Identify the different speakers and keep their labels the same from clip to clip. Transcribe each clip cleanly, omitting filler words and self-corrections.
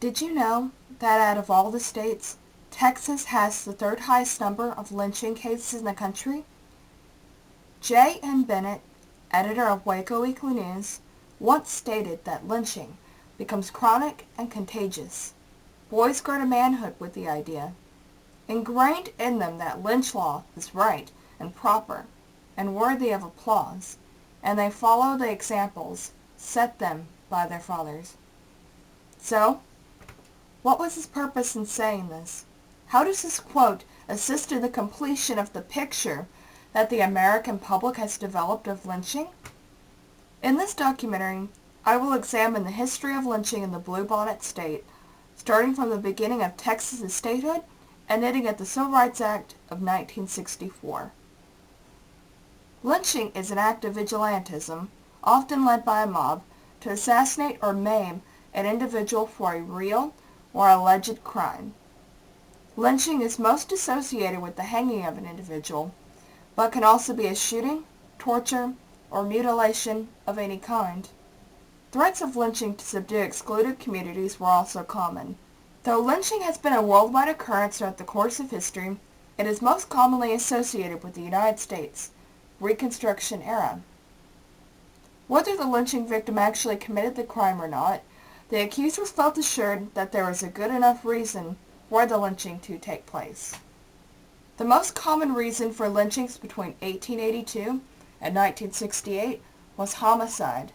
Speaker 1: Did you know that out of all the states, Texas has the third highest number of lynching cases in the country? J. N. Bennett, editor of Waco Weekly News, once stated that lynching becomes chronic and contagious. Boys grow to manhood with the idea, ingrained in them that lynch law is right and proper and worthy of applause, and they follow the examples set them by their fathers. So, what was his purpose in saying this? How does this quote assist in the completion of the picture that the American public has developed of lynching? In this documentary, I will examine the history of lynching in the Bluebonnet State, starting from the beginning of Texas' statehood and ending at the Civil Rights Act of 1964. Lynching is an act of vigilantism, often led by a mob, to assassinate or maim an individual for a real or alleged crime. Lynching is most associated with the hanging of an individual, but can also be a shooting, torture, or mutilation of any kind. Threats of lynching to subdue excluded communities were also common. Though lynching has been a worldwide occurrence throughout the course of history, it is most commonly associated with the United States Reconstruction era. Whether the lynching victim actually committed the crime or not, the accusers felt assured that there was a good enough reason for the lynching to take place. The most common reason for lynchings between 1882 and 1968 was homicide.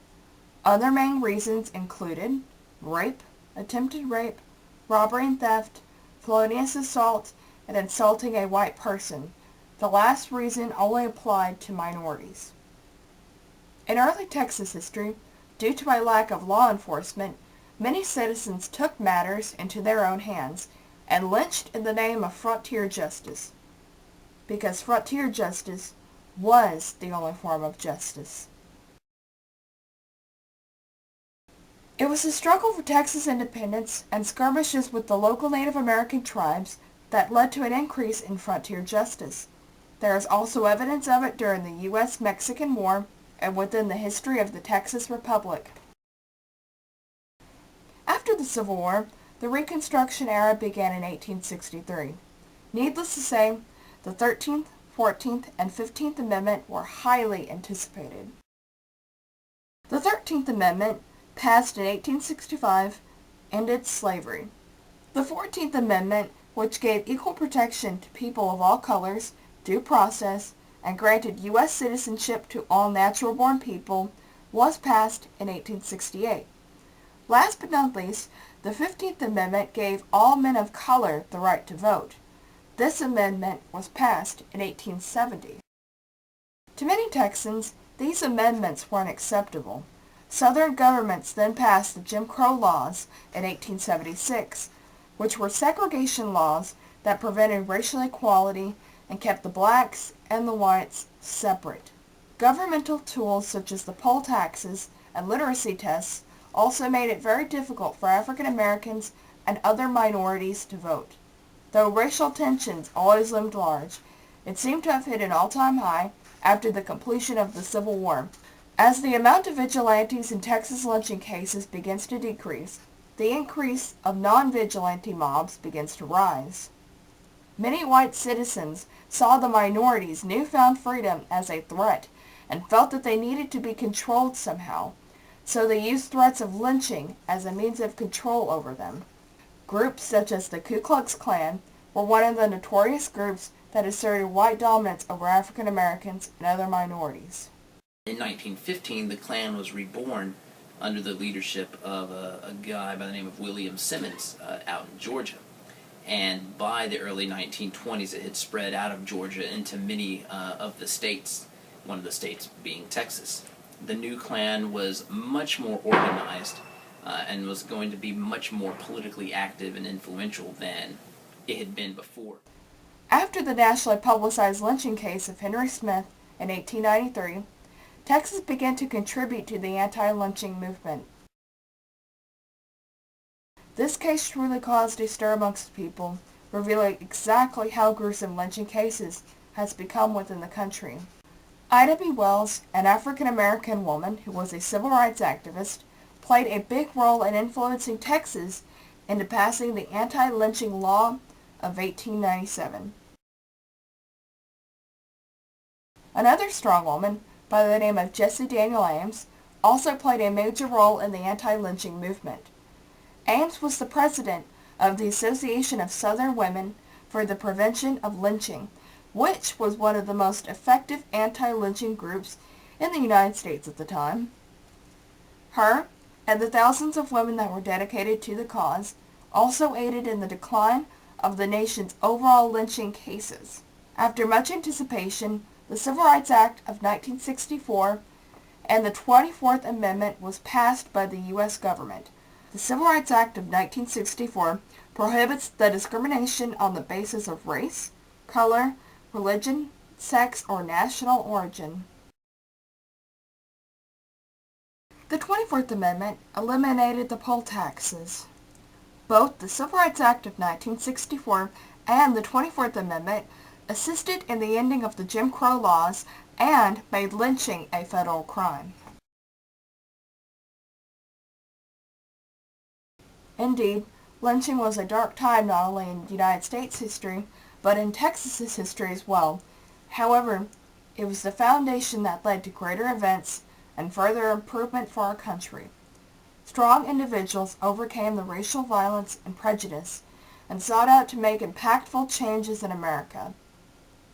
Speaker 1: Other main reasons included rape, attempted rape, robbery and theft, felonious assault, and insulting a white person. The last reason only applied to minorities. In early Texas history, due to a lack of law enforcement, many citizens took matters into their own hands and lynched in the name of frontier justice, because frontier justice was the only form of justice. It was the struggle for Texas independence and skirmishes with the local Native American tribes that led to an increase in frontier justice. There is also evidence of it during the U.S.-Mexican War and within the history of the Texas Republic. After the Civil War, the Reconstruction era began in 1863. Needless to say, the 13th, 14th, and 15th Amendment were highly anticipated. The 13th Amendment, passed in 1865, ended slavery. The 14th Amendment, which gave equal protection to people of all colors, due process, and granted U.S. citizenship to all natural-born people, was passed in 1868. Last but not least, the 15th Amendment gave all men of color the right to vote. This amendment was passed in 1870. To many Texans, these amendments were unacceptable. Southern governments then passed the Jim Crow laws in 1876, which were segregation laws that prevented racial equality and kept the blacks and the whites separate. Governmental tools such as the poll taxes and literacy tests also made it very difficult for African Americans and other minorities to vote. Though racial tensions always loomed large, it seemed to have hit an all-time high after the completion of the Civil War. As the amount of vigilantes in Texas lynching cases begins to decrease, the increase of non-vigilante mobs begins to rise. Many white citizens saw the minorities' newfound freedom as a threat and felt that they needed to be controlled somehow, so they used threats of lynching as a means of control over them. Groups such as the Ku Klux Klan were one of the notorious groups that asserted white dominance over African Americans and other minorities.
Speaker 2: In 1915, the Klan was reborn under the leadership of a guy by the name of William Simmons out in Georgia. And by the early 1920s, it had spread out of Georgia into many of the states, one of the states being Texas. The new Klan was much more organized and was going to be much more politically active and influential than it had been before.
Speaker 1: After the nationally publicized lynching case of Henry Smith in 1893, Texas began to contribute to the anti-lynching movement. This case truly caused a stir amongst the people, revealing exactly how gruesome lynching cases has become within the country. Ida B. Wells, an African-American woman who was a civil rights activist, played a big role in influencing Texas into passing the anti-lynching law of 1897. Another strong woman by the name of Jessie Daniel Ames also played a major role in the anti-lynching movement. Ames was the president of the Association of Southern Women for the Prevention of Lynching, which was one of the most effective anti-lynching groups in the United States at the time. Her, and the thousands of women that were dedicated to the cause, also aided in the decline of the nation's overall lynching cases. After much anticipation, the Civil Rights Act of 1964 and the 24th Amendment was passed by the U.S. government. The Civil Rights Act of 1964 prohibits the discrimination on the basis of race, color, religion, sex, or national origin. The 24th Amendment eliminated the poll taxes. Both the Civil Rights Act of 1964 and the 24th Amendment assisted in the ending of the Jim Crow laws and made lynching a federal crime. Indeed, lynching was a dark time not only in United States history, but in Texas's history as well. However, it was the foundation that led to greater events and further improvement for our country. Strong individuals overcame the racial violence and prejudice and sought out to make impactful changes in America.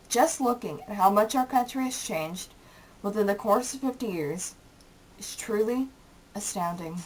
Speaker 1: Just looking at how much our country has changed within the course of 50 years is truly astounding.